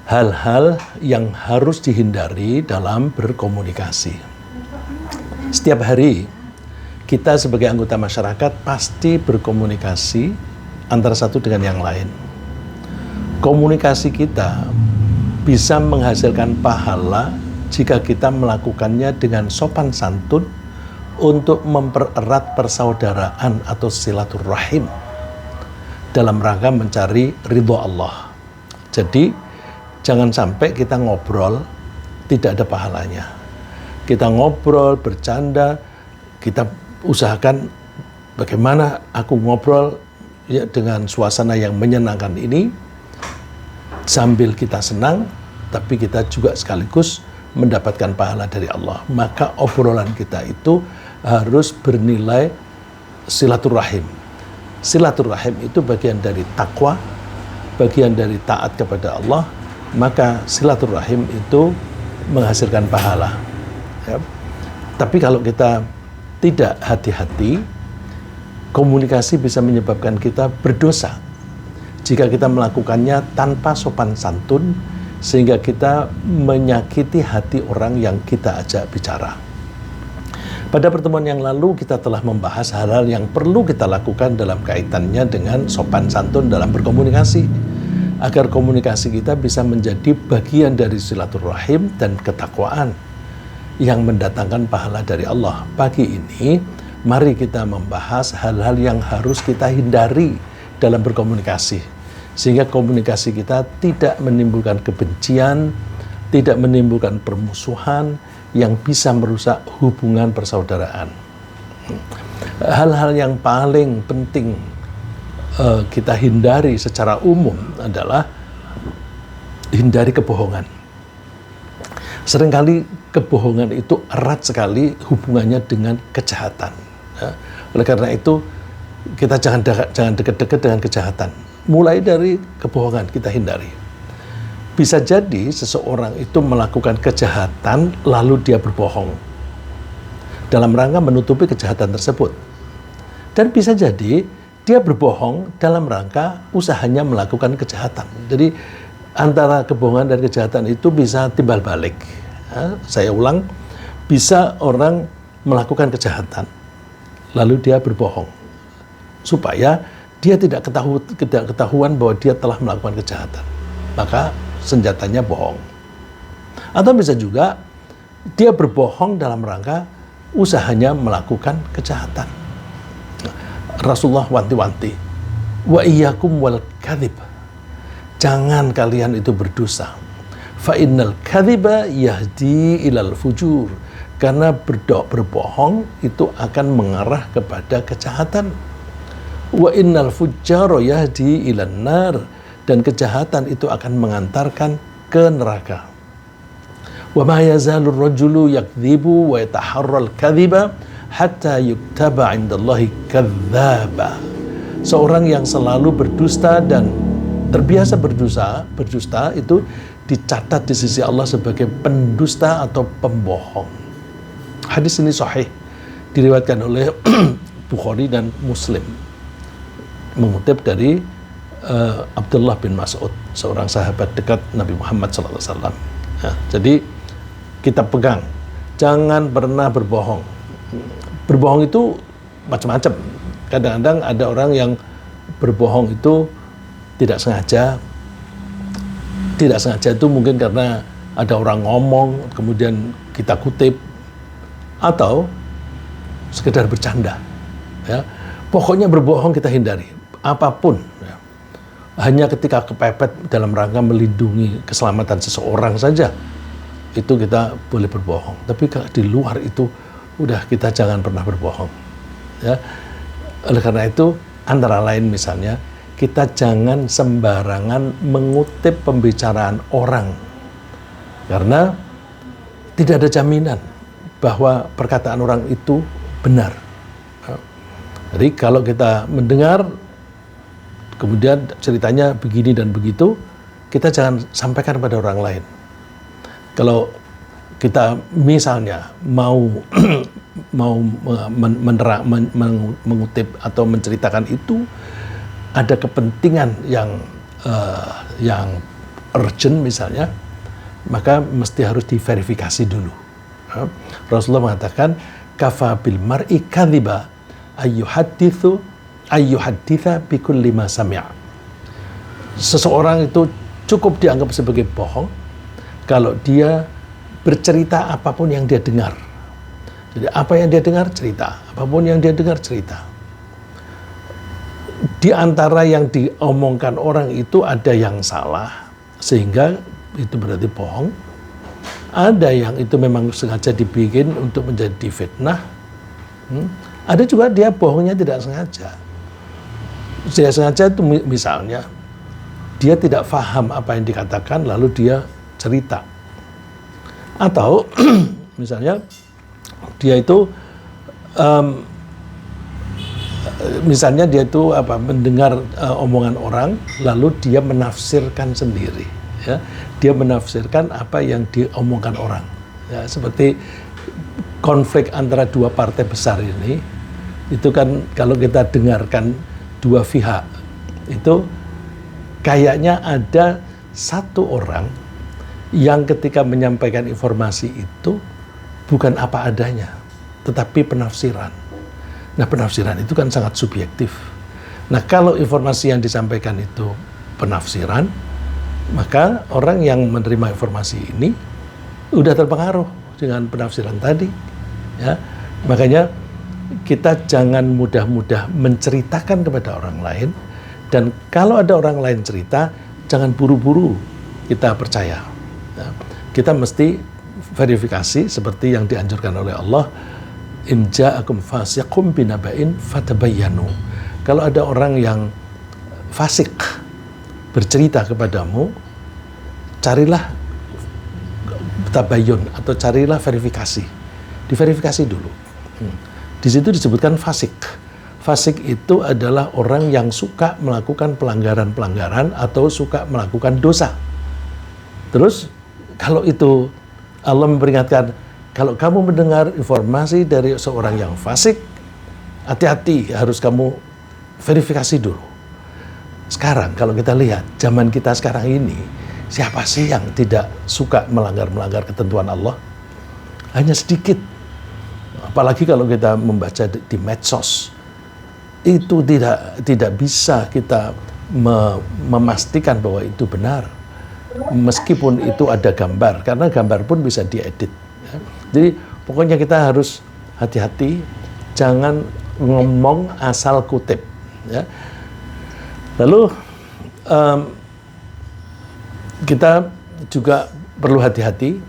hal-hal yang harus dihindari dalam berkomunikasi. Setiap hari kita sebagai anggota masyarakat pasti berkomunikasi antara satu dengan yang lain. Komunikasi kita bisa menghasilkan pahala jika kita melakukannya dengan sopan santun untuk mempererat persaudaraan atau silaturahim dalam rangka mencari ridho Allah. Jadi jangan sampai kita ngobrol tidak ada pahalanya. Kita ngobrol, bercanda, kita usahakan bagaimana aku ngobrol ya dengan suasana yang menyenangkan ini sambil kita senang, tapi kita juga sekaligus mendapatkan pahala dari Allah. Maka obrolan kita itu harus bernilai silaturahim. Silaturahim itu bagian dari takwa, bagian dari taat kepada Allah. Maka silaturahim itu menghasilkan pahala. Ya. Tapi kalau kita tidak hati-hati, komunikasi bisa menyebabkan kita berdosa jika kita melakukannya tanpa sopan santun, sehingga kita menyakiti hati orang yang kita ajak bicara. Pada pertemuan yang lalu kita telah membahas hal-hal yang perlu kita lakukan dalam kaitannya dengan sopan santun dalam berkomunikasi, agar komunikasi kita bisa menjadi bagian dari silaturahim dan ketakwaan yang mendatangkan pahala dari Allah. Pagi ini mari kita membahas hal-hal yang harus kita hindari dalam berkomunikasi, sehingga komunikasi kita tidak menimbulkan kebencian, tidak menimbulkan permusuhan yang bisa merusak hubungan persaudaraan. Hal-hal yang paling penting kita hindari secara umum adalah hindari kebohongan. Seringkali kebohongan itu erat sekali hubungannya dengan kejahatan. Ya. Oleh karena itu kita jangan dekat-dekat dengan kejahatan. Mulai dari kebohongan kita hindari. Bisa jadi seseorang itu melakukan kejahatan lalu dia berbohong dalam rangka menutupi kejahatan tersebut. Dan bisa jadi dia berbohong dalam rangka usahanya melakukan kejahatan. Jadi antara kebohongan dan kejahatan itu bisa timbal balik. Ya, saya ulang, bisa orang melakukan kejahatan lalu dia berbohong supaya dia tidak ketahuan bahwa dia telah melakukan kejahatan, maka senjatanya bohong. Atau bisa juga dia berbohong dalam rangka usahanya melakukan kejahatan. Rasulullah wanti-wanti, wa iyyakum wal kadhib, jangan kalian itu berdusta. Fa innal kadhiba yahdi ilal fujur, karena berbohong itu akan mengarah kepada kejahatan. Wa innal fujjara yahdi ilan nar, dan kejahatan itu akan mengantarkan ke neraka. Wa ma yazalur rajulu yakdzibu wa yataharral kadhiba hatta yuktaba 'indallahi kadzdzaba. Seorang yang selalu berdusta dan terbiasa berdusta itu dicatat di sisi Allah sebagai pendusta atau pembohong. Hadis ini sahih, diriwayatkan oleh Bukhari dan Muslim, mengutip dari Abdullah bin Mas'ud, seorang sahabat dekat Nabi Muhammad SAW. Ya, jadi kita pegang, jangan pernah berbohong. Berbohong itu macam-macam. Kadang-kadang ada orang yang berbohong itu tidak sengaja. Tidak sengaja itu mungkin karena ada orang ngomong, kemudian kita kutip, atau sekedar bercanda. Ya. Pokoknya berbohong kita hindari, apapun. Ya. Hanya ketika kepepet dalam rangka melindungi keselamatan seseorang saja, itu kita boleh berbohong. Tapi kalau di luar itu, udah kita jangan pernah berbohong. Ya. Oleh karena itu, antara lain misalnya, kita jangan sembarangan mengutip pembicaraan orang. Karena tidak ada jaminan bahwa perkataan orang itu benar. Jadi kalau kita mendengar, kemudian ceritanya begini dan begitu, kita jangan sampaikan pada orang lain. Kalau kita misalnya mau mengutip atau menceritakan itu, ada kepentingan yang urgent misalnya, maka mesti harus diverifikasi dulu. Ya. Rasulullah mengatakan, kafa bil mar'i kadhiba ayyuhadditha bikulli ma sami'a. Seseorang itu cukup dianggap sebagai bohong kalau dia bercerita apapun yang dia dengar. Jadi apa yang dia dengar cerita, apapun yang dia dengar cerita. Di antara yang diomongkan orang itu ada yang salah, sehingga itu berarti bohong. Ada yang itu memang sengaja dibikin untuk menjadi fitnah. Ada juga dia bohongnya tidak sengaja. Tidak sengaja itu misalnya dia tidak paham apa yang dikatakan lalu dia cerita. Atau misalnya dia itu misalnya dia itu mendengar omongan orang lalu dia menafsirkan sendiri, ya. Dia menafsirkan apa yang diomongkan orang, ya, seperti konflik antara dua partai besar ini. Itu kan kalau kita dengarkan dua pihak itu kayaknya ada satu orang yang ketika menyampaikan informasi itu bukan apa adanya tetapi penafsiran. Nah, penafsiran itu kan sangat subjektif. Nah, kalau informasi yang disampaikan itu penafsiran, maka orang yang menerima informasi ini udah terpengaruh dengan penafsiran tadi, ya. Makanya kita jangan mudah-mudah menceritakan kepada orang lain, dan kalau ada orang lain cerita, jangan buru-buru kita percaya. Ya. Kita mesti verifikasi seperti yang dianjurkan oleh Allah, in ja'akum fasiqun binaba'in fatabayyanu. Kalau ada orang yang fasik bercerita kepadamu, carilah tabayyun atau carilah verifikasi. Diverifikasi dulu. Di situ disebutkan fasik. Fasik itu adalah orang yang suka melakukan pelanggaran-pelanggaran atau suka melakukan dosa. Terus kalau itu Allah memperingatkan, kalau kamu mendengar informasi dari seorang yang fasik, hati-hati, harus kamu verifikasi dulu. Sekarang kalau kita lihat zaman kita sekarang ini, siapa sih yang tidak suka melanggar ketentuan Allah? Hanya sedikit. Apalagi kalau kita membaca di medsos, itu tidak bisa kita memastikan bahwa itu benar. Meskipun itu ada gambar, karena gambar pun bisa diedit. Ya. Jadi pokoknya kita harus hati-hati, jangan ngomong asal kutip. Ya. Lalu kita juga perlu hati-hati,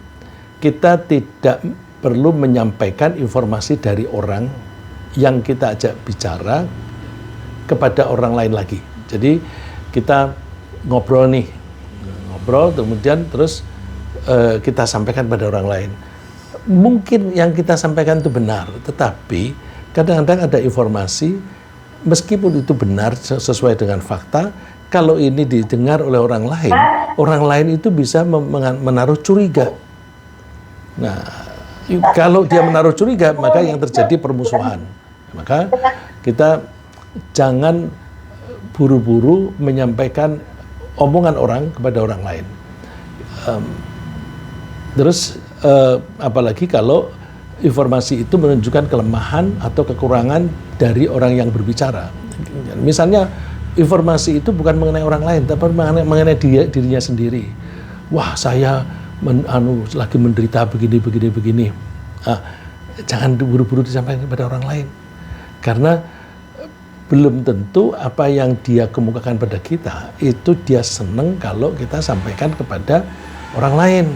kita tidak perlu menyampaikan informasi dari orang yang kita ajak bicara kepada orang lain lagi. Jadi kita ngobrol, kemudian terus kita sampaikan pada orang lain. Mungkin yang kita sampaikan itu benar, tetapi kadang-kadang ada informasi, meskipun itu benar sesuai dengan fakta, kalau ini didengar oleh orang lain itu bisa menaruh curiga. Nah, kalau dia menaruh curiga, maka yang terjadi permusuhan. Maka kita jangan buru-buru menyampaikan omongan orang kepada orang lain. Terus apalagi kalau informasi itu menunjukkan kelemahan atau kekurangan dari orang yang berbicara. Misalnya informasi itu bukan mengenai orang lain, tapi mengenai dirinya sendiri. Wah, saya lagi menderita begini. Jangan buru-buru disampaikan kepada orang lain. Karena belum tentu apa yang dia kemukakan pada kita itu dia senang kalau kita sampaikan kepada orang lain,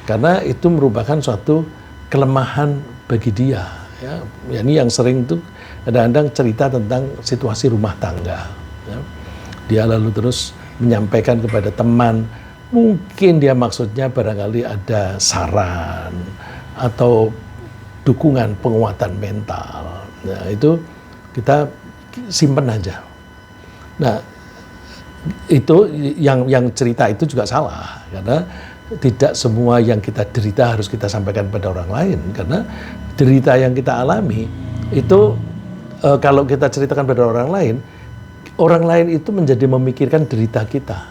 karena itu merupakan suatu kelemahan bagi dia. Ya, ini yang sering itu kadang-kadang cerita tentang situasi rumah tangga. Ya. Dia lalu terus menyampaikan kepada teman, mungkin dia maksudnya barangkali ada saran atau dukungan penguatan mental. Nah, itu kita simpen aja. Nah, itu yang cerita itu juga salah, karena tidak semua yang kita derita harus kita sampaikan pada orang lain, karena derita yang kita alami itu kalau kita ceritakan pada orang lain itu menjadi memikirkan derita kita.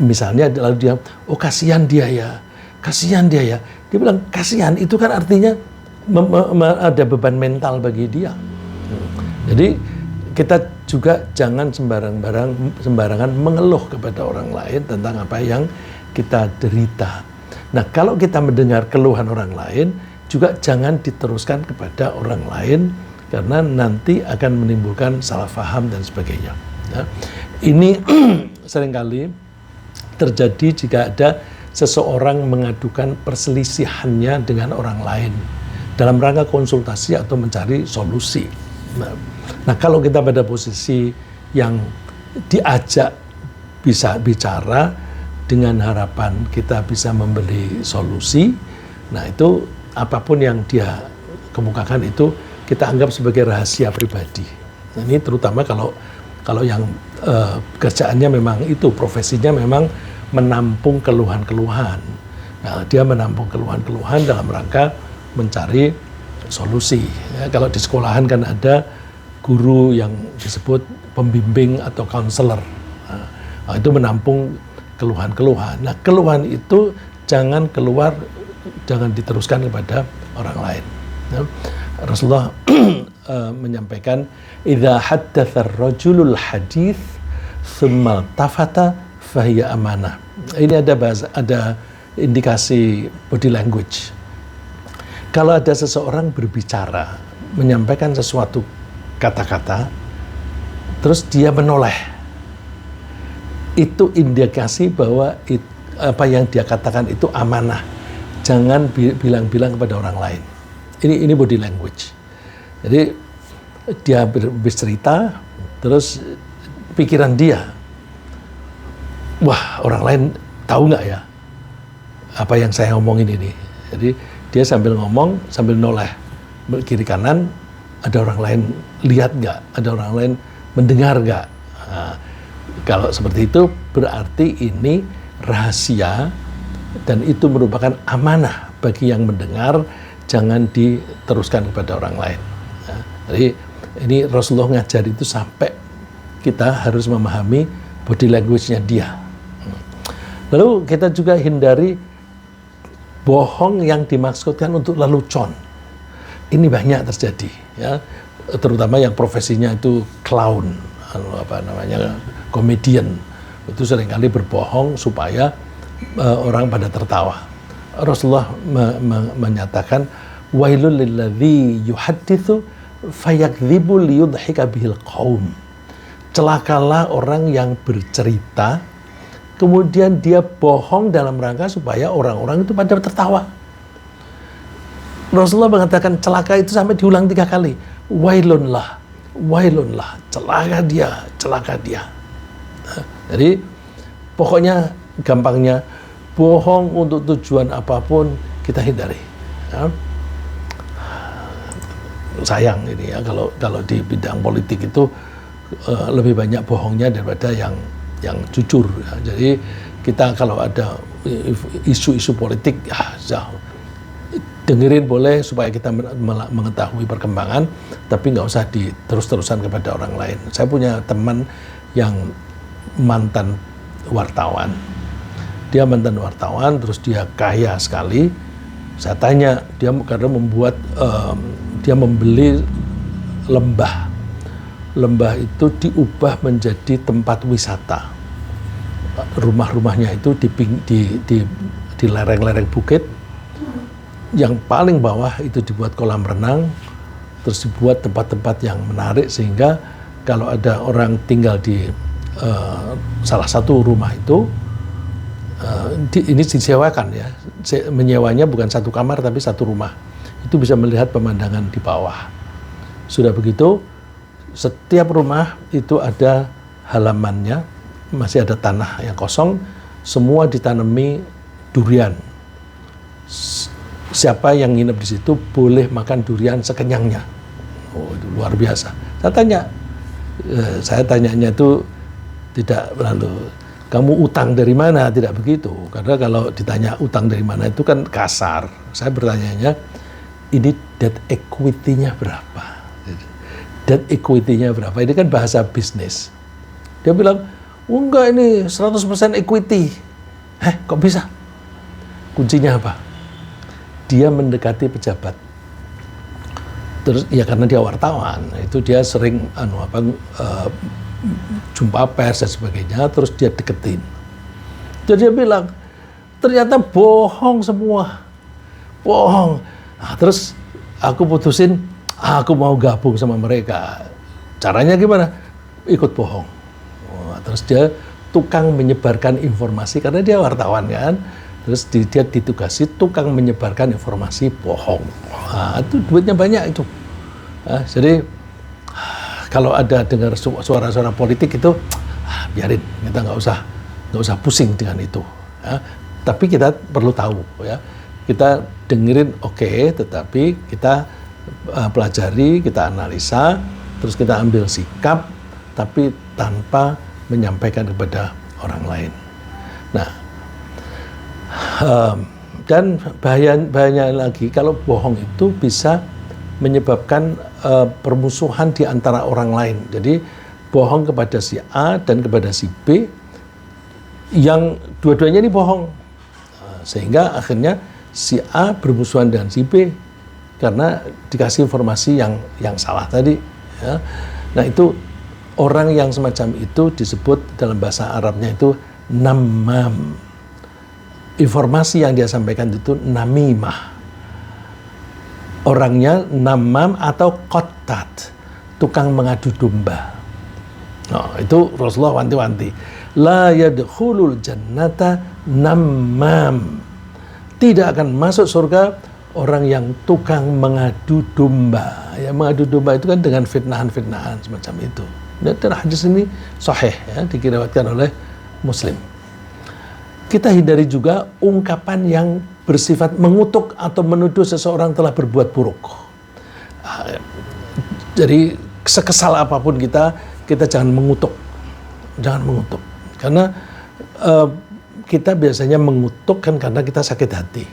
misalnya lalu dia, oh kasihan dia ya. Dia bilang kasihan itu kan artinya ada beban mental bagi dia. Jadi kita juga jangan sembarangan mengeluh kepada orang lain tentang apa yang kita derita. Nah, kalau kita mendengar keluhan orang lain, juga jangan diteruskan kepada orang lain karena nanti akan menimbulkan salah paham dan sebagainya. Nah, ini seringkali terjadi jika ada seseorang mengadukan perselisihannya dengan orang lain dalam rangka konsultasi atau mencari solusi. Nah, kalau kita pada posisi yang diajak bisa bicara dengan harapan kita bisa memberi solusi, nah itu apapun yang dia kemukakan itu kita anggap sebagai rahasia pribadi. Nah, ini terutama kalau yang kerjaannya memang itu, profesinya memang menampung keluhan-keluhan. Nah, dia menampung keluhan-keluhan dalam rangka mencari solusi. Ya, kalau di sekolahan kan ada guru yang disebut pembimbing atau counselor. Nah, itu menampung keluhan-keluhan. Nah, keluhan itu jangan diteruskan kepada orang lain. Ya, Rasulullah menyampaikan, "Idza haddatsa ar-rajulul hadits tsumma tafata fahiya amanah." Ini ada indikasi body language. Kalau ada seseorang berbicara, menyampaikan sesuatu kata-kata, terus dia menoleh, itu indikasi bahwa apa yang dia katakan itu amanah. Jangan bilang-bilang kepada orang lain. Ini body language. Jadi dia bercerita, terus pikiran dia, wah orang lain tahu nggak ya apa yang saya ngomongin ini. Jadi dia sambil ngomong, sambil noleh kiri kanan, ada orang lain lihat nggak, ada orang lain mendengar nggak. Nah, kalau seperti itu berarti ini rahasia dan itu merupakan amanah bagi yang mendengar, jangan diteruskan kepada orang lain. Nah, jadi ini Rasulullah ngajar itu sampai kita harus memahami body language-nya dia. Lalu kita juga hindari bohong yang dimaksudkan untuk lelucon. Ini banyak terjadi, ya, terutama yang profesinya itu clown, komedian, itu seringkali berbohong supaya orang pada tertawa. Rasulullah menyatakan, wailul lilladzi yuhadditsu fayakdzibu liyudhika bihil qaum. Celakalah orang yang bercerita kemudian dia bohong dalam rangka supaya orang-orang itu pada tertawa. Rasulullah mengatakan celaka itu sampai diulang 3 kali. Wailunlah, celaka dia. Nah, jadi pokoknya gampangnya bohong untuk tujuan apapun kita hindari. Ya. Sayang ini ya kalau di bidang politik itu lebih banyak bohongnya daripada yang jujur. Ya. Jadi kita kalau ada isu-isu politik, ya dengerin boleh supaya kita mengetahui perkembangan, tapi nggak usah terus-terusan kepada orang lain. Saya punya teman yang mantan wartawan. Dia mantan wartawan, terus dia kaya sekali. Saya tanya, dia karena dia membeli lembah. Lembah itu diubah menjadi tempat wisata. Rumah-rumahnya itu di lereng-lereng bukit. Yang paling bawah itu dibuat kolam renang, terus dibuat tempat-tempat yang menarik sehingga kalau ada orang tinggal di salah satu rumah itu, ini disewakan ya, menyewanya bukan 1 kamar tapi 1 rumah, itu bisa melihat pemandangan di bawah. Sudah begitu, setiap rumah itu ada halamannya, masih ada tanah yang kosong, semua ditanami durian. Siapa yang nginep di situ boleh makan durian sekenyangnya. Oh, itu luar biasa. Saya tanyanya itu tidak lalu, kamu utang dari mana? Tidak begitu. Karena kalau ditanya utang dari mana itu kan kasar. Saya bertanyanya, ini debt equity-nya berapa? Debt equity-nya berapa? Ini kan bahasa bisnis. Dia bilang, Oh, enggak, ini 100% equity. Kok bisa? Kuncinya apa? Dia mendekati pejabat. Terus ya karena dia wartawan, itu dia sering jumpa pers dan sebagainya, terus dia deketin. Jadi dia bilang, ternyata bohong semua. Bohong. Nah, terus aku putusin, aku mau gabung sama mereka. Caranya gimana? Ikut bohong. Terus dia tukang menyebarkan informasi, karena dia wartawan kan. Terus dia ditugasi tukang menyebarkan informasi bohong. Nah, itu duitnya banyak itu. Nah, jadi kalau ada dengar suara-suara politik itu, biarin, kita nggak usah pusing dengan itu. Ya. Tapi kita perlu tahu, ya. Kita dengerin oke, tetapi kita pelajari, kita analisa, terus kita ambil sikap, tapi tanpa menyampaikan kepada orang lain. Nah, dan bahayanya lagi kalau bohong itu bisa menyebabkan permusuhan di antara orang lain. Jadi bohong kepada si A dan kepada si B, yang dua-duanya ini bohong, sehingga akhirnya si A bermusuhan dengan si B karena dikasih informasi yang salah tadi. Ya. Nah, itu orang yang semacam itu disebut dalam bahasa Arabnya itu namam. Informasi yang dia sampaikan itu namimah. Orangnya namam atau qattat, tukang mengadu domba. Nah, itu Rasulullah wanti-wanti. La yadkhulul jannata namam. Tidak akan masuk surga orang yang tukang mengadu domba. Ya, mengadu domba itu kan dengan fitnahan-fitnahan semacam itu. Dan hadis ini sahih, ya, diriwayatkan oleh Muslim. Kita hindari juga ungkapan yang bersifat mengutuk atau menuduh seseorang telah berbuat buruk. Jadi sekesal apapun kita jangan mengutuk. Jangan mengutuk. Karena kita biasanya mengutuk kan karena kita sakit hati.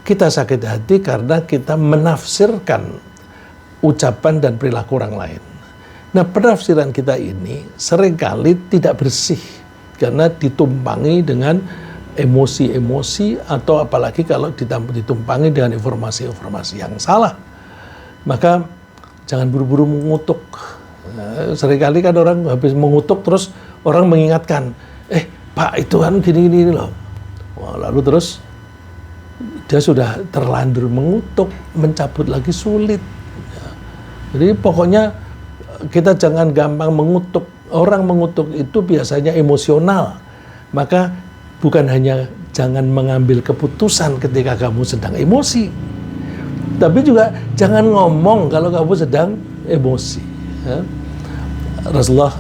Kita sakit hati karena kita menafsirkan ucapan dan perilaku orang lain. Nah, penafsiran kita ini seringkali tidak bersih karena ditumpangi dengan emosi-emosi atau apalagi kalau ditumpangi dengan informasi-informasi yang salah. Maka jangan buru-buru mengutuk. Seringkali kan orang habis mengutuk terus orang mengingatkan, Pak, itu kan gini-gini loh. Wah, lalu terus dia sudah terlanjur mengutuk, mencabut lagi sulit. Ya. Jadi pokoknya kita jangan gampang mengutuk. Orang mengutuk itu biasanya emosional. Maka bukan hanya jangan mengambil keputusan ketika kamu sedang emosi, tapi juga jangan ngomong kalau kamu sedang emosi. Ya. Rasulullah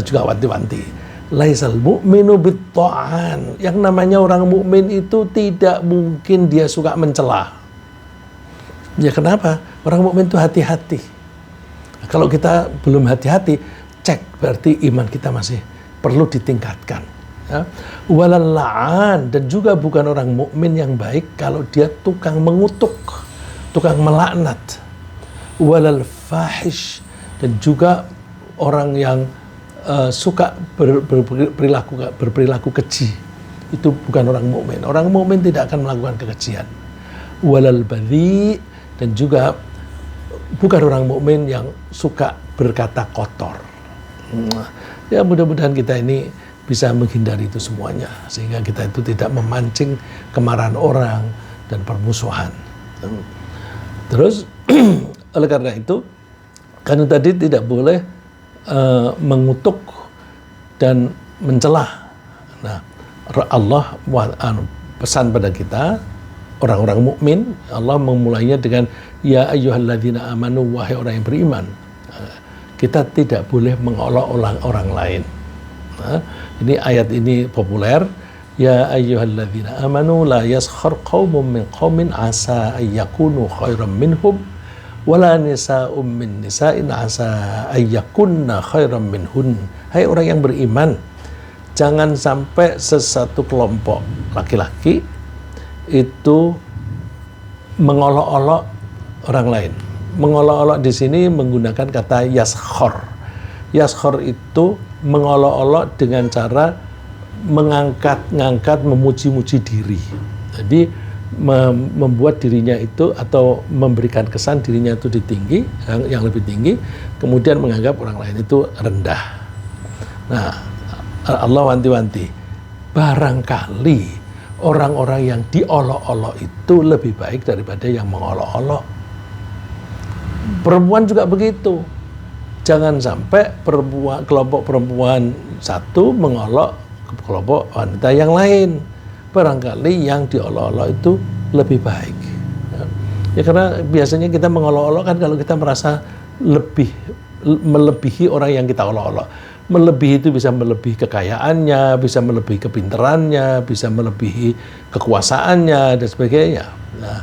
juga wanti-wanti. Laisal mu'minu bit-ta'an. Yang namanya orang mukmin itu tidak mungkin dia suka mencela. Ya kenapa? Orang mukmin itu hati-hati. Kalau kita belum hati-hati, cek berarti iman kita masih perlu ditingkatkan. Ya. Walal la'an, dan juga bukan orang mukmin yang baik kalau dia tukang mengutuk, tukang melaknat. Walal fahish, dan juga orang yang suka berperilaku keji, itu bukan orang mukmin. Orang mukmin tidak akan melakukan kekejian. Walal badhi, dan juga bukan orang mukmin yang suka berkata kotor. Ya, mudah-mudahan kita ini bisa menghindari itu semuanya sehingga kita itu tidak memancing kemarahan orang dan permusuhan. Terus oleh karena itu, karena tadi tidak boleh mengutuk dan mencela. Nah, Allah pesan pada kita orang-orang mukmin, Allah memulainya dengan ya ayyuhalladzina amanu, wahai orang yang beriman. Kita tidak boleh mengolok-olok orang lain. Nah, ini ayat ini populer. Ya ayyuhalladzina amanu la yaskhar qaumun min qaumin asa ayyakunu khairan minhum wala nisa'um min nisa'in asa ayyakunna khairan minhun. Hai orang yang beriman, jangan sampai sesuatu kelompok laki-laki itu mengolok-olok orang lain. Mengolok-olok di sini menggunakan kata yaskhar. Yaskhor itu mengolok-olok dengan cara mengangkat-ngangkat, memuji-muji diri. Jadi membuat dirinya itu atau memberikan kesan dirinya itu tinggi, yang lebih tinggi, kemudian menganggap orang lain itu rendah. Nah, Allah wanti-wanti, barangkali orang-orang yang diolok-olok itu lebih baik daripada yang mengolok-olok. Perempuan juga begitu. Jangan sampai kelompok perempuan satu mengolok kelompok wanita yang lain. Barangkali yang diolok-olok itu lebih baik. Ya karena biasanya kita mengolok-olok kan kalau kita merasa melebihi orang yang kita olok-olok. Melebihi itu bisa melebihi kekayaannya, bisa melebihi kepintarannya, bisa melebihi kekuasaannya dan sebagainya. Nah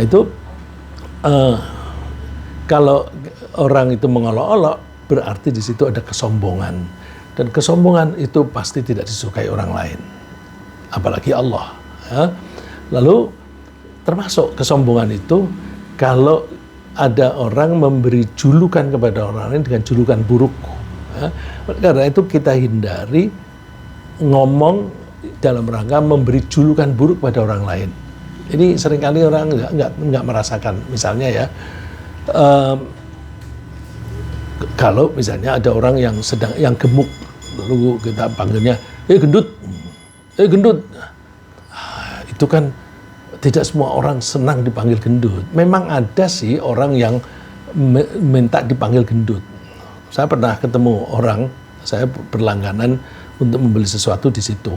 itu kalau orang itu mengolok-olok berarti di situ ada kesombongan, dan kesombongan itu pasti tidak disukai orang lain, apalagi Allah. Ya. Lalu termasuk kesombongan itu kalau ada orang memberi julukan kepada orang lain dengan julukan buruk. Ya. Karena itu kita hindari ngomong dalam rangka memberi julukan buruk pada orang lain. Ini seringkali orang nggak merasakan. Misalnya ya, kalau misalnya ada orang yang gemuk, lalu kita panggilnya, gendut, gendut. Itu kan tidak semua orang senang dipanggil gendut. Memang ada sih orang yang minta dipanggil gendut. Saya pernah ketemu orang, saya berlangganan untuk membeli sesuatu di situ.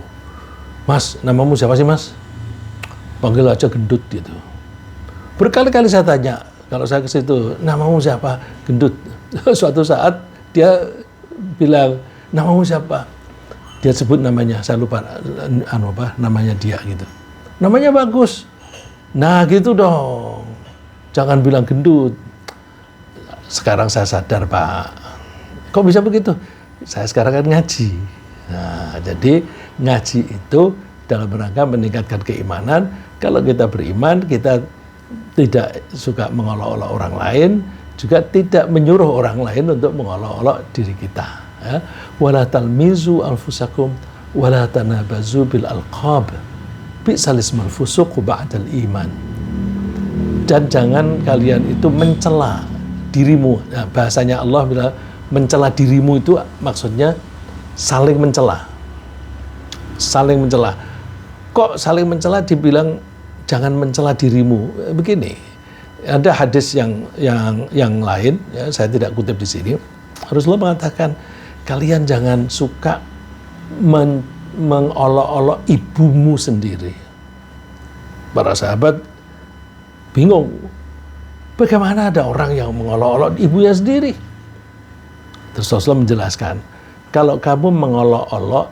Mas, namamu siapa sih mas? Panggil aja gendut gitu. Berkali-kali saya tanya, kalau saya ke situ, namamu siapa? Gendut. Suatu saat dia bilang, namamu siapa? Dia sebut namanya, saya lupa namanya dia gitu. Namanya bagus. Nah gitu dong. Jangan bilang gendut. Sekarang saya sadar, Pak. Kok bisa begitu? Saya sekarang kan ngaji. Nah, jadi ngaji itu dalam rangka meningkatkan keimanan. Kalau kita beriman, kita tidak suka mengolok-olok orang lain, juga tidak menyuruh orang lain untuk mengolok-olok diri kita. Ya. Wala talmizu anfusakum wala tanabazu bil alqab. Bi'sal ismul fusuq ba'dal iman. Dan jangan kalian itu mencela dirimu. Nah, bahasanya Allah bilang mencela dirimu itu maksudnya saling mencela. Saling mencela. Kok saling mencela dibilang jangan mencela dirimu? Begini, ada hadis yang lain, ya, saya tidak kutip di sini. Rasulullah mengatakan, kalian jangan suka mengolok-olok ibumu sendiri. Para sahabat bingung, bagaimana ada orang yang mengolok-olok ibunya sendiri? Terus Rasulullah menjelaskan, kalau kamu mengolok-olok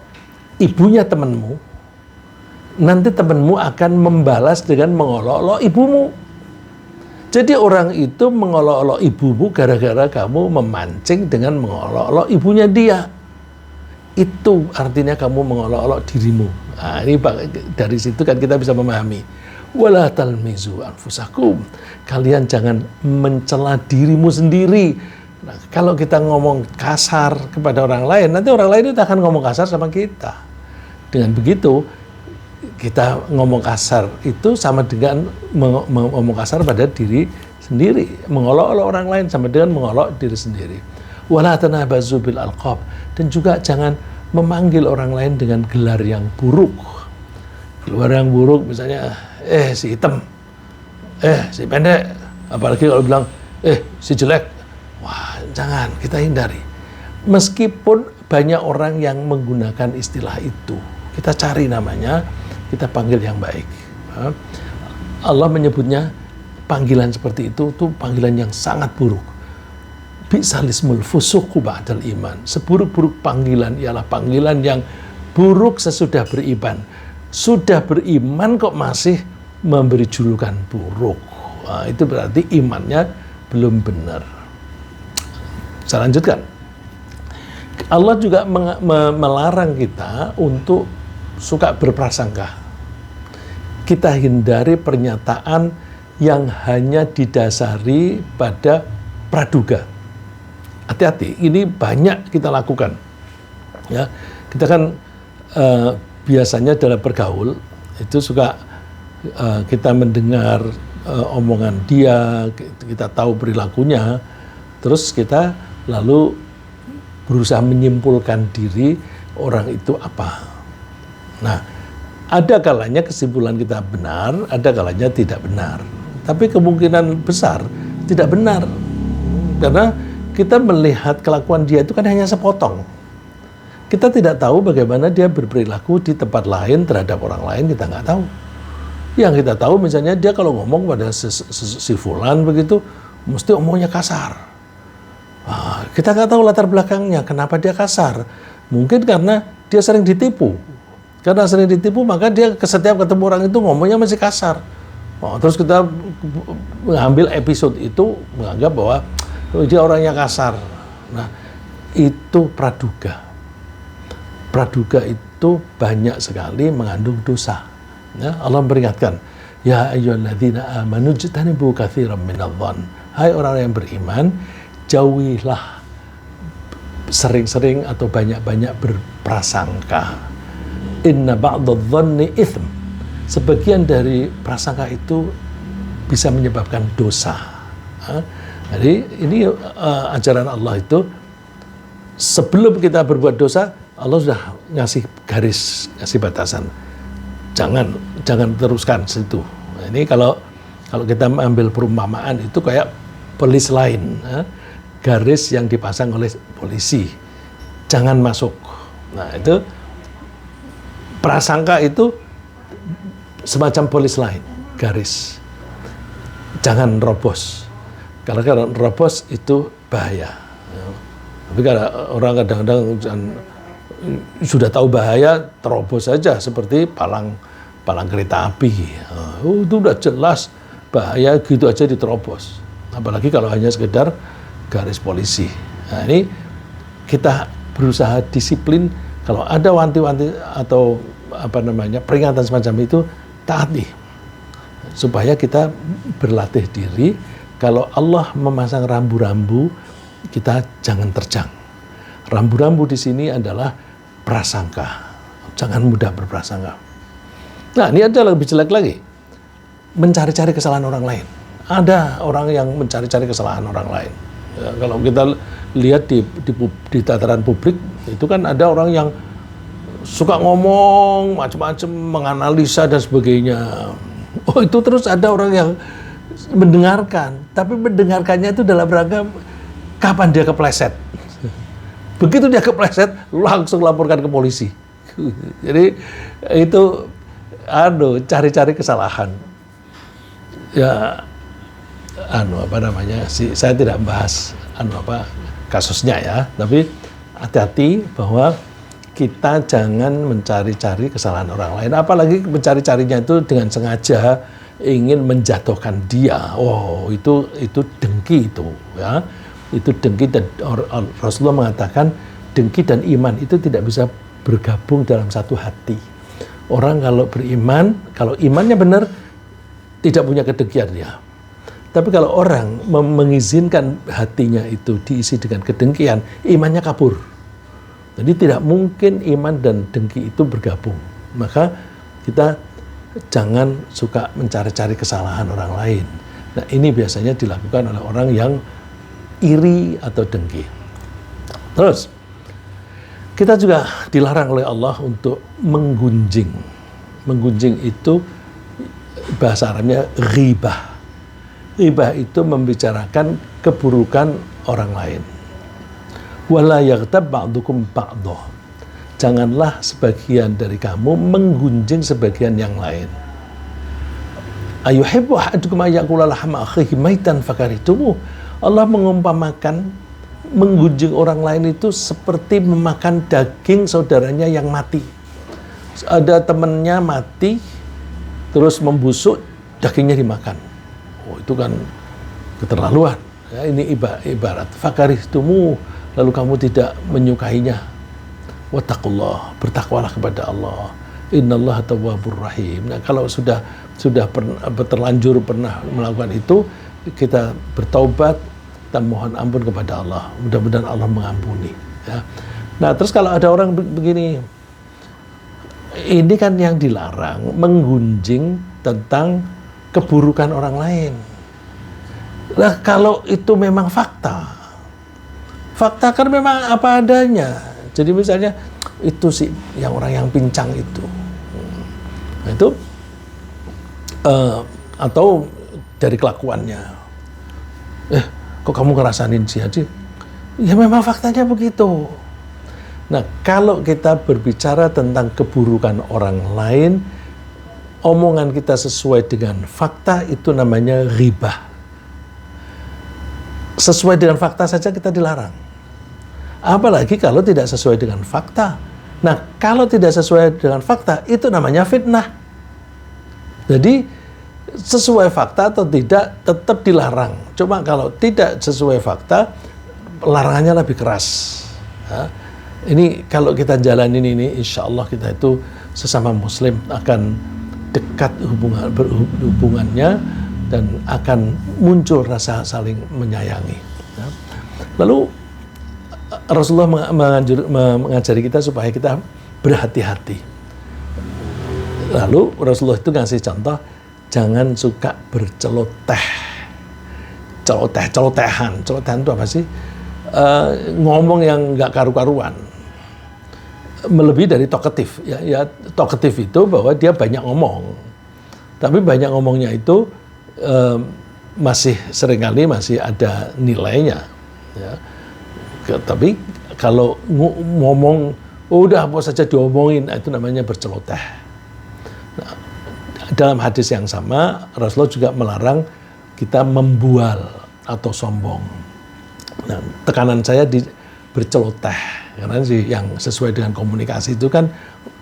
ibunya temanmu, nanti temanmu akan membalas dengan mengolok-olok ibumu. Jadi orang itu mengolok-olok ibumu gara-gara kamu memancing dengan mengolok-olok ibunya dia. Itu artinya kamu mengolok-olok dirimu. Nah, ini dari situ kan kita bisa memahami. Wala talmizu anfusakum. Kalian jangan mencela dirimu sendiri. Nah, kalau kita ngomong kasar kepada orang lain, nanti orang lain itu akan ngomong kasar sama kita. Dengan begitu, kita ngomong kasar itu sama dengan ngomong kasar pada diri sendiri. Mengolok-olok orang lain sama dengan mengolok diri sendiri. Wala tanabazu bil alqab. Dan juga jangan memanggil orang lain dengan gelar yang buruk. Gelar yang buruk misalnya, si hitam, si pendek. Apalagi kalau bilang, si jelek. Wah, jangan, kita hindari. Meskipun banyak orang yang menggunakan istilah itu, kita cari namanya, kita panggil yang baik. Allah menyebutnya panggilan seperti itu panggilan yang sangat buruk. Bi'sal ismul fusuq ba'dal iman. Seburuk-buruk panggilan ialah panggilan yang buruk sesudah beriman. Sudah beriman kok masih memberi julukan buruk. Nah, itu berarti imannya belum benar. Saya lanjutkan. Allah juga melarang kita untuk suka berprasangka. Kita hindari pernyataan yang hanya didasari pada praduga. hati-hati. Ini banyak kita lakukan. Ya, kita kan biasanya dalam bergaul itu suka kita mendengar omongan dia, kita tahu perilakunya, terus kita lalu berusaha menyimpulkan diri orang itu apa. Nah, ada kalanya kesimpulan kita benar, ada kalanya tidak benar. Tapi kemungkinan besar tidak benar. Karena kita melihat kelakuan dia itu kan hanya sepotong. Kita tidak tahu bagaimana dia berperilaku di tempat lain terhadap orang lain, kita nggak tahu. Yang kita tahu misalnya dia kalau ngomong pada si fulan begitu, mesti omongnya kasar. Nah, kita nggak tahu latar belakangnya, kenapa dia kasar. Mungkin karena dia sering ditipu. Karena sering ditipu, maka dia setiap ketemu orang itu ngomongnya masih kasar. Oh, terus kita mengambil episode itu, menganggap bahwa dia orangnya kasar. Nah, itu praduga. Praduga itu banyak sekali mengandung dosa. Ya, Allah memperingatkan, ya ayyuhalladzina amanu jtanibu katsiran minadh-dhann. Hai orang yang beriman, jauhilah sering-sering atau banyak-banyak berprasangka. Inna ba'dadh-dhanni itsm. Sebagian dari prasangka itu bisa menyebabkan dosa. Jadi ini ajaran Allah itu, sebelum kita berbuat dosa, Allah sudah ngasih garis, ngasih batasan. Jangan teruskan situ. Nah, ini kalau kita ambil perumpamaan itu kayak polis lain, garis yang dipasang oleh polisi, jangan masuk. Nah, itu prasangka itu semacam polis lain, garis, jangan robos. Kalau robos itu bahaya. Tapi kalau orang kadang-kadang sudah tahu bahaya, terobos saja seperti palang kereta api. Itu udah jelas bahaya, gitu aja diterobos. Apalagi kalau hanya sekedar garis polisi. Nah, ini kita berusaha disiplin. Kalau ada wanti-wanti atau peringatan semacam itu, taati. Supaya kita berlatih diri. Kalau Allah memasang rambu-rambu, kita jangan terjang. Rambu-rambu di sini adalah prasangka. Jangan mudah berprasangka. Nah, ini ada lebih jelek lagi. Mencari-cari kesalahan orang lain. Ada orang yang mencari-cari kesalahan orang lain. Ya, kalau kita lihat di tataran publik, itu kan ada orang yang suka ngomong macam-macam, menganalisa dan sebagainya. Oh, itu terus ada orang yang mendengarkan, tapi mendengarkannya itu dalam rangka kapan dia kepleset. Begitu dia kepleset, langsung laporkan ke polisi. Jadi itu cari-cari kesalahan. Ya, saya tidak bahas kasusnya ya, tapi hati-hati bahwa kita jangan mencari-cari kesalahan orang lain, apalagi mencari-carinya itu dengan sengaja ingin menjatuhkan dia. Oh, itu dengki itu, ya. Itu dengki, dan Rasulullah mengatakan dengki dan iman itu tidak bisa bergabung dalam satu hati. Orang kalau beriman, kalau imannya benar, tidak punya kedengkian dia. Tapi kalau orang mengizinkan hatinya itu diisi dengan kedengkian, imannya kabur. Jadi tidak mungkin iman dan dengki itu bergabung. Maka kita jangan suka mencari-cari kesalahan orang lain. Nah, ini biasanya dilakukan oleh orang yang iri atau dengki. Terus, kita juga dilarang oleh Allah untuk menggunjing. Menggunjing itu bahasa Arabnya ghibah. Ghibah itu membicarakan keburukan orang lain. Wala yaghtab ba'dukum ba'dah. Janganlah sebagian dari kamu menggunjing sebagian yang lain. Ayuhibbu ahadukum ayyakula lahma akhihi maitan fakarihtumuh. Allah mengumpamakan menggunjing orang lain itu seperti memakan daging saudaranya yang mati. Ada temannya mati, terus membusuk, dagingnya dimakan. Oh, itu kan keterlaluan. Ya, ini ibarat fakarihtumuh, lalu kamu tidak menyukainya. Wattaqullah, bertakwalah kepada Allah. Innallaha tawwabur rahim. Nah, kalau sudah terlanjur pernah melakukan itu, kita bertaubat, kita mohon ampun kepada Allah. Mudah-mudahan Allah mengampuni. Ya. Nah, terus kalau ada orang begini, ini kan yang dilarang menggunjing tentang keburukan orang lain. Nah, kalau itu memang fakta kan memang apa adanya. Jadi misalnya itu sih yang orang yang pincang itu, nah, itu atau dari kelakuannya, kok kamu ngerasain si Haji? Ya memang faktanya begitu. Nah, kalau kita berbicara tentang keburukan orang lain, omongan kita sesuai dengan fakta, itu namanya ghibah. Sesuai dengan fakta saja kita dilarang. Apalagi kalau tidak sesuai dengan fakta. Nah, kalau tidak sesuai dengan fakta, itu namanya fitnah. Jadi, sesuai fakta atau tidak, tetap dilarang. Cuma kalau tidak sesuai fakta, larangannya lebih keras. Ya. Ini kalau kita jalanin ini, insya Allah kita itu sesama Muslim akan dekat hubungannya dan akan muncul rasa saling menyayangi. Ya. Lalu Rasulullah mengajari kita supaya kita berhati-hati. Lalu Rasulullah itu ngasih contoh, jangan suka berceloteh. Celotehan itu apa sih? Ngomong yang nggak karu-karuan. Melebihi dari talkative, ya talkative itu bahwa dia banyak ngomong, tapi banyak ngomongnya itu masih seringkali masih ada nilainya, ya. Tapi kalau ngomong udah apa saja diomongin, itu namanya berceloteh. Nah, dalam hadis yang sama Rasulullah juga melarang kita membual atau sombong. Nah, tekanan saya di berceloteh. Karena sih yang sesuai dengan komunikasi itu kan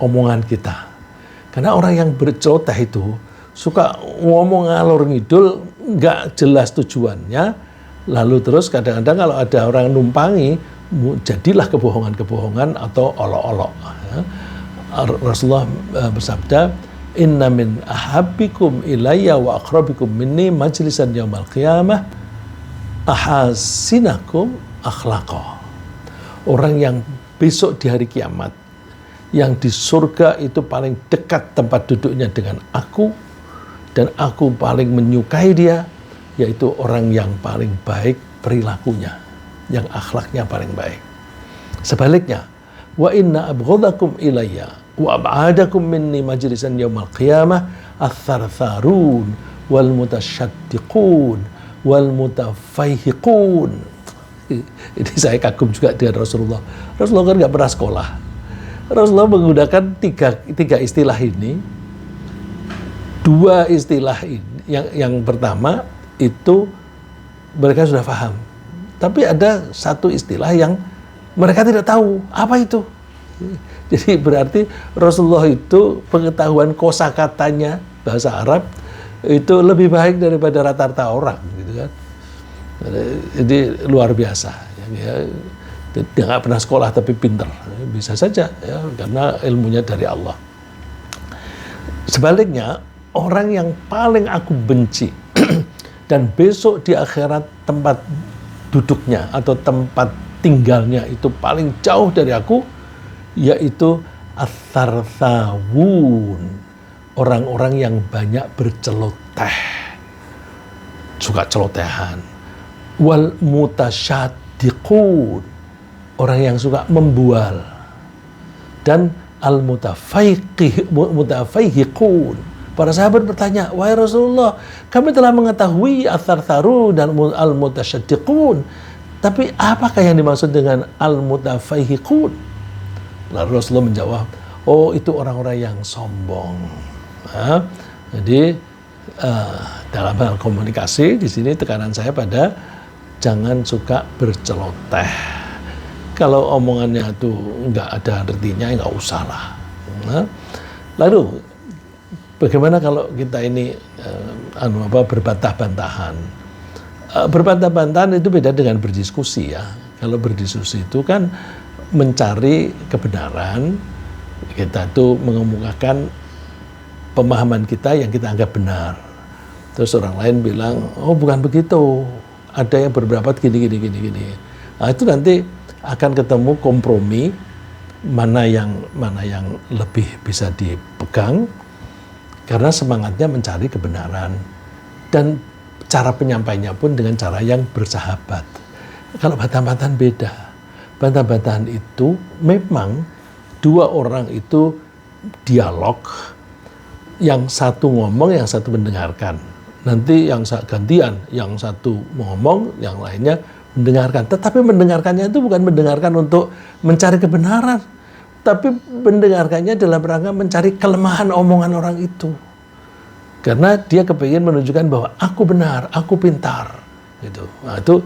omongan kita. Karena orang yang berceloteh itu suka ngomong ngalor ngidul, nggak jelas tujuannya. Lalu terus kadang-kadang kalau ada orang numpangi, jadilah kebohongan-kebohongan atau olok-olok. Ya. Rasulullah bersabda, Inna min ahabbikum ilayya wa aqrabikum minni majlisan yaumal qiyamah ahasinakum akhlaqa. Orang yang besok di hari kiamat, yang di surga itu paling dekat tempat duduknya dengan aku, dan aku paling menyukai dia, yaitu orang yang paling baik perilakunya, yang akhlaknya paling baik. Sebaliknya, wa inna abghadakum ilayya wa ab'adakum minni majlisan yaumal qiyamah ats-tsartsarun wal mutasyaddiqun wal mutafaihiqun. Ini saya kagum juga dengan Rasulullah. Rasulullah kan nggak pernah sekolah. Rasulullah menggunakan tiga istilah ini. Dua istilah ini, yang pertama itu mereka sudah paham. Tapi ada satu istilah yang mereka tidak tahu apa itu. Jadi berarti Rasulullah itu pengetahuan kosakatanya bahasa Arab itu lebih baik daripada rata-rata orang, gitu kan. Jadi luar biasa. Dia nggak pernah sekolah tapi pinter, bisa saja ya, karena ilmunya dari Allah. Sebaliknya, orang yang paling aku benci dan besok di akhirat tempat duduknya atau tempat tinggalnya itu paling jauh dari aku, yaitu ats-tsartsawun, orang-orang yang banyak berceloteh, suka celotehan. Wal mutasyaddiqun, orang yang suka membual. Dan al mutafaihiqun, para sahabat bertanya, wahai Rasulullah, kami telah mengetahui ats-tsartsarun dan al mutasyaddiqun, tapi apakah yang dimaksud dengan al mutafaihiqun? Lalu Rasulullah menjawab, oh itu orang-orang yang sombong. Nah, jadi dalam hal komunikasi di sini tekanan saya pada jangan suka berceloteh. Kalau omongannya itu nggak ada artinya, nggak usah lah. Nah, lalu bagaimana kalau kita ini berbantah-bantahan? Berbantah-bantahan itu beda dengan berdiskusi ya. Kalau berdiskusi itu kan mencari kebenaran, kita itu mengemukakan pemahaman kita yang kita anggap benar. Terus orang lain bilang, oh bukan begitu, ada yang berpendapat gini. Nah, itu nanti akan ketemu kompromi mana yang lebih bisa dipegang, karena semangatnya mencari kebenaran dan cara penyampainya pun dengan cara yang bersahabat. Kalau bantah-bantahan beda. Bantah-bantahan itu memang dua orang itu dialog, yang satu ngomong, yang satu mendengarkan. Nanti yang gantian, yang satu ngomong, yang lainnya mendengarkan. Tetapi mendengarkannya itu bukan mendengarkan untuk mencari kebenaran, tapi mendengarkannya dalam rangka mencari kelemahan omongan orang itu. Karena dia kepingin menunjukkan bahwa aku benar, aku pintar. Gitu. Nah, itu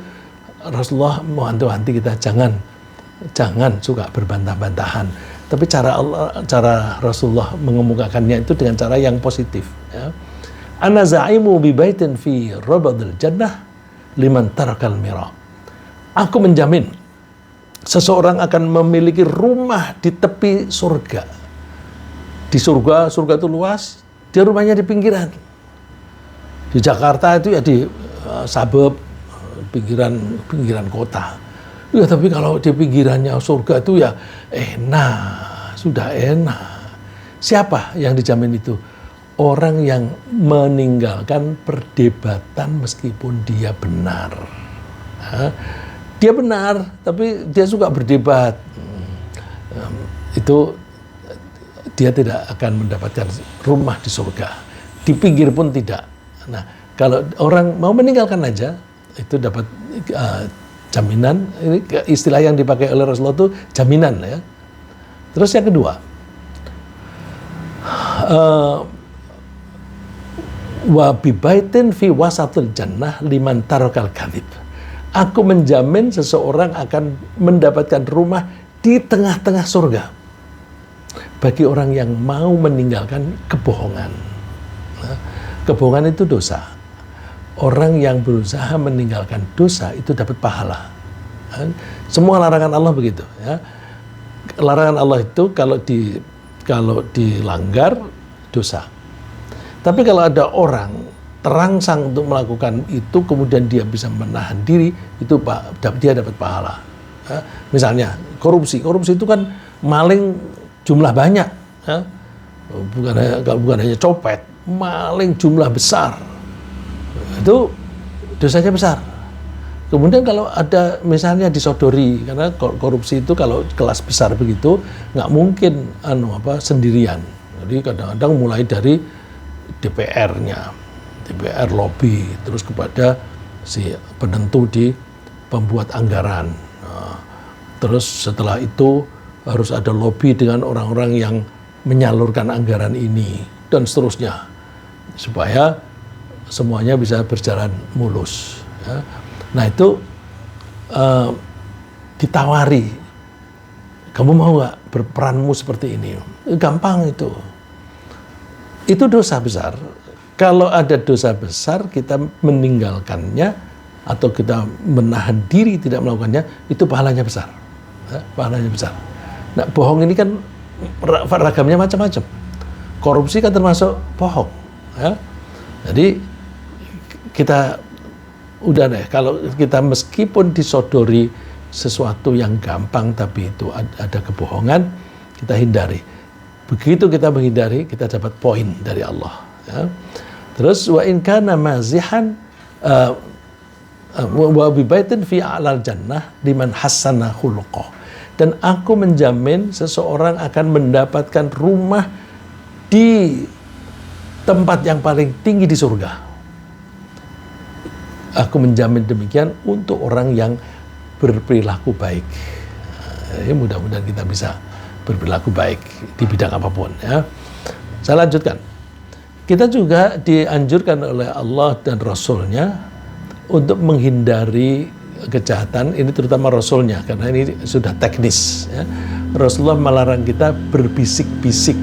Rasulullah mewanti-wanti kita jangan suka berbantah-bantahan. Tapi cara Rasulullah mengemukakannya itu dengan cara yang positif. Ya. Ana za'imu bi baitin fi rabadil jannah liman tarakal mira. Aku menjamin seseorang akan memiliki rumah di tepi surga. Di surga itu luas, dia rumahnya di pinggiran. Di Jakarta itu ya di suburb, pinggiran kota. Ya, tapi kalau di pinggirannya surga itu ya sudah enak. Siapa yang dijamin itu? Orang yang meninggalkan perdebatan meskipun dia benar. Dia benar, tapi dia suka berdebat. Itu dia tidak akan mendapatkan rumah di surga. Di pinggir pun tidak. Nah, kalau orang mau meninggalkan aja, itu dapat jaminan. Ini istilah yang dipakai oleh Rasulullah itu jaminan, ya. Terus yang kedua, wa bibaitin fi wasatul jannah liman tarakal kadhib. Aku menjamin seseorang akan mendapatkan rumah di tengah-tengah surga bagi orang yang mau meninggalkan kebohongan. Nah, kebohongan itu dosa. Orang yang berusaha meninggalkan dosa itu dapat pahala. Semua larangan Allah begitu. Ya. Larangan Allah itu kalau dilanggar dosa. Tapi kalau ada orang terangsang untuk melakukan itu, kemudian dia bisa menahan diri, itu dia dapat pahala. Ya. Misalnya korupsi itu kan maling jumlah banyak, ya. bukan hanya copet, maling jumlah besar, itu dosanya besar. Kemudian kalau ada misalnya disodori, karena korupsi itu kalau kelas besar begitu nggak mungkin sendirian. Jadi kadang-kadang mulai dari DPR lobby, terus kepada si penentu di pembuat anggaran. Nah, terus setelah itu harus ada lobby dengan orang-orang yang menyalurkan anggaran ini, dan seterusnya, supaya semuanya bisa berjalan mulus. Ya. Nah itu ditawari, kamu mau nggak berperanmu seperti ini? Gampang itu. Itu dosa besar. Kalau ada dosa besar, kita meninggalkannya atau kita menahan diri tidak melakukannya, itu pahalanya besar. Ya, pahalanya besar. Nah, bohong ini kan ragamnya macam-macam. Korupsi kan termasuk bohong. Ya. Jadi kita udah deh, kalau kita meskipun disodori sesuatu yang gampang tapi itu ada kebohongan, kita hindari. Begitu kita menghindari, kita dapat poin dari Allah. Ya. Terus wa in kana mazihan wa bibaitin fi a'lal jannah liman hassana khuluqah. Dan aku menjamin seseorang akan mendapatkan rumah di tempat yang paling tinggi di surga. Aku menjamin demikian untuk orang yang berperilaku baik. Ya, mudah-mudahan kita bisa berperilaku baik di bidang apapun. Ya. Saya lanjutkan. Kita juga dianjurkan oleh Allah dan Rasul-Nya untuk menghindari kejahatan, ini terutama Rasul-Nya, karena ini sudah teknis. Ya. Rasulullah melarang kita berbisik-bisik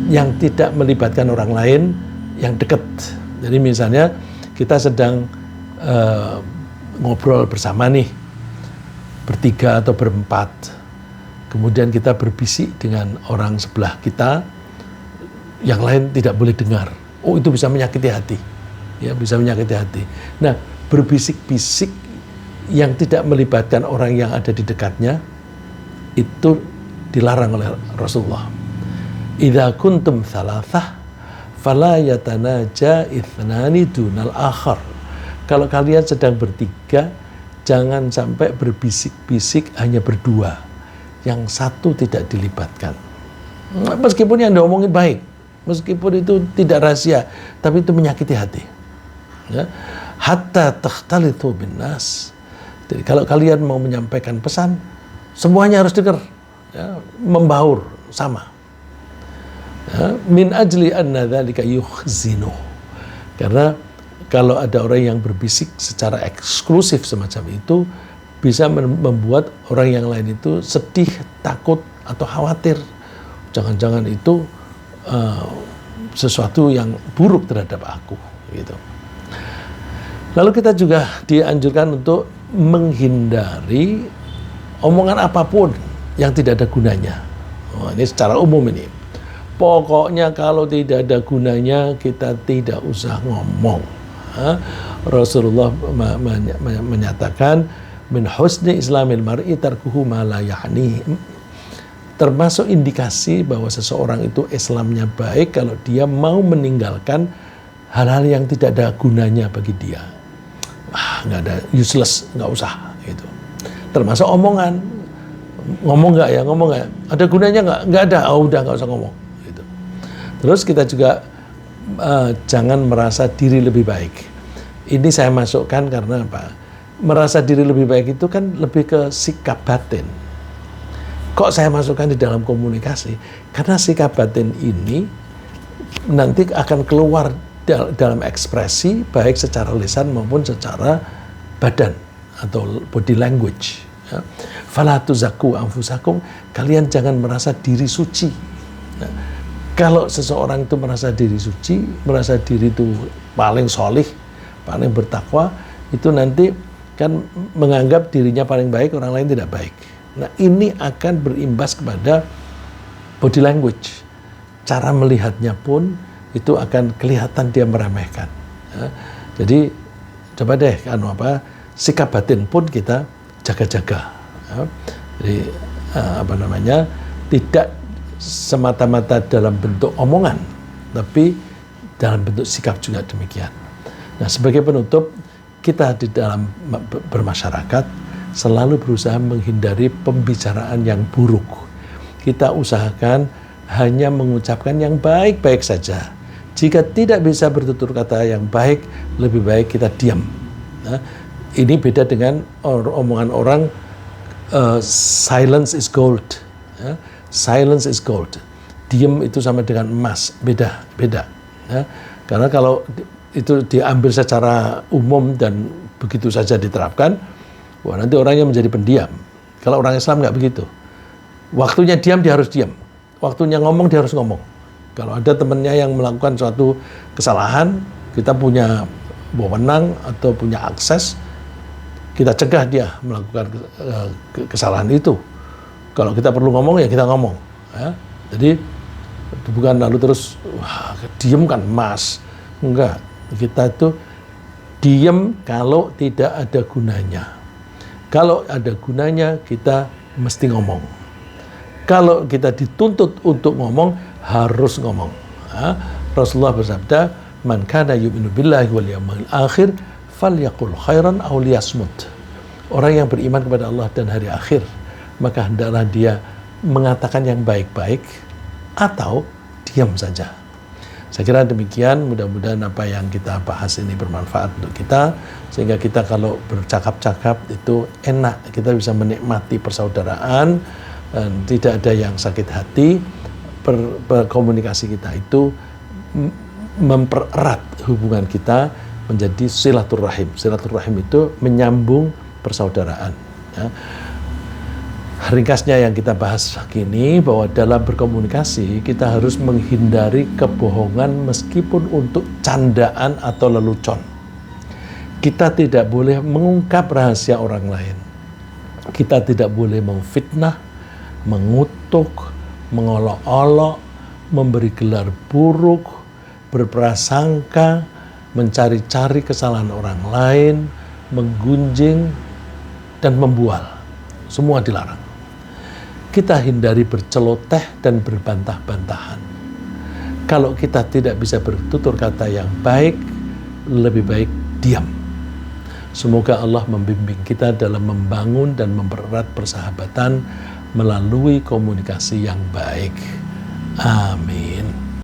yang tidak melibatkan orang lain yang dekat. Jadi misalnya kita sedang ngobrol bersama nih, bertiga atau berempat, kemudian kita berbisik dengan orang sebelah kita, yang lain tidak boleh dengar. Oh, itu bisa menyakiti hati. Ya, bisa menyakiti hati. Nah, berbisik-bisik yang tidak melibatkan orang yang ada di dekatnya, itu dilarang oleh Rasulullah. Idza kuntum thalathah fala yatanaja ithnani dunal akhar. Kalau kalian sedang bertiga, jangan sampai berbisik-bisik hanya berdua, yang satu tidak dilibatkan. Meskipun yang diomongin baik, meskipun itu tidak rahasia, tapi itu menyakiti hati. Ya. Hatta takhtalithu bin nas. Jadi kalau kalian mau menyampaikan pesan, semuanya harus dengar, ya, membaur sama. Ya, min ajli anna dzalika yukhzinu. Karena kalau ada orang yang berbisik secara eksklusif semacam itu, bisa membuat orang yang lain itu sedih, takut, atau khawatir. Jangan-jangan itu sesuatu yang buruk terhadap aku, gitu. Lalu kita juga dianjurkan untuk menghindari omongan apapun yang tidak ada gunanya. Oh, ini secara umum ini. Pokoknya kalau tidak ada gunanya, kita tidak usah ngomong. Rasulullah menyatakan, min husni islamil mar'i tarkuhu ma la ya'ni. Termasuk indikasi bahwa seseorang itu Islamnya baik kalau dia mau meninggalkan hal-hal yang tidak ada gunanya bagi dia. Nggak ada, useless, nggak usah gitu. Termasuk omongan, ngomong nggak ya, ngomong nggak, ada gunanya nggak ada, udah nggak usah ngomong gitu. Terus kita juga jangan merasa diri lebih baik. Ini saya masukkan karena apa? Merasa diri lebih baik itu kan lebih ke sikap batin. Kok saya masukkan di dalam komunikasi? Karena sikap batin ini nanti akan keluar dalam ekspresi, baik secara lisan maupun secara badan atau body language. Ya. Fala tuzakku anfusakum, kalian jangan merasa diri suci. Nah, kalau seseorang itu merasa diri suci, merasa diri itu paling solih, paling bertakwa, itu nanti kan menganggap dirinya paling baik, orang lain tidak baik. Nah, ini akan berimbas kepada body language. Cara melihatnya pun itu akan kelihatan dia meremehkan. Ya. Jadi coba deh sikap batin pun kita jaga-jaga. Ya. Jadi tidak semata-mata dalam bentuk omongan, tapi dalam bentuk sikap juga demikian. Nah, sebagai penutup, kita di dalam bermasyarakat selalu berusaha menghindari pembicaraan yang buruk. Kita usahakan hanya mengucapkan yang baik-baik saja. Jika tidak bisa bertutur kata yang baik, lebih baik kita diam. Nah, ini beda dengan omongan orang, silence is gold. Ya, silence is gold. Diam itu sama dengan emas. Beda. Ya, karena kalau itu diambil secara umum dan begitu saja diterapkan, wah, nanti orangnya menjadi pendiam. Kalau orang Islam nggak begitu. Waktunya diam, dia harus diam. Waktunya ngomong, dia harus ngomong. Kalau ada temannya yang melakukan suatu kesalahan, kita punya wewenang atau punya akses, kita cegah dia melakukan kesalahan itu. Kalau kita perlu ngomong, ya kita ngomong. Ya. Jadi bukan lalu terus diem kan mas. Enggak, kita itu diem kalau tidak ada gunanya. Kalau ada gunanya, kita mesti ngomong. Kalau kita dituntut untuk ngomong, harus ngomong. Rasulullah bersabda, "Man kana yu'minu billahi wal yawmil akhir falyaqul khairan aw liyasmut." Orang yang beriman kepada Allah dan hari akhir, maka hendaklah dia mengatakan yang baik-baik atau diam saja. Saya kira demikian, mudah-mudahan apa yang kita bahas ini bermanfaat untuk kita, sehingga kita kalau bercakap-cakap itu enak, kita bisa menikmati persaudaraan, dan tidak ada yang sakit hati. Komunikasi kita itu mempererat hubungan kita menjadi silaturahim. Silaturahim itu menyambung persaudaraan. Ya. Ringkasnya yang kita bahas kini, bahwa dalam berkomunikasi kita harus menghindari kebohongan meskipun untuk candaan atau lelucon. Kita tidak boleh mengungkap rahasia orang lain. Kita tidak boleh memfitnah, mengutuk, mengolok-olok, memberi gelar buruk, berprasangka, mencari-cari kesalahan orang lain, menggunjing, dan membual. Semua dilarang. Kita hindari berceloteh dan berbantah-bantahan. Kalau kita tidak bisa bertutur kata yang baik, lebih baik diam. Semoga Allah membimbing kita dalam membangun dan mempererat persahabatan melalui komunikasi yang baik. Amin.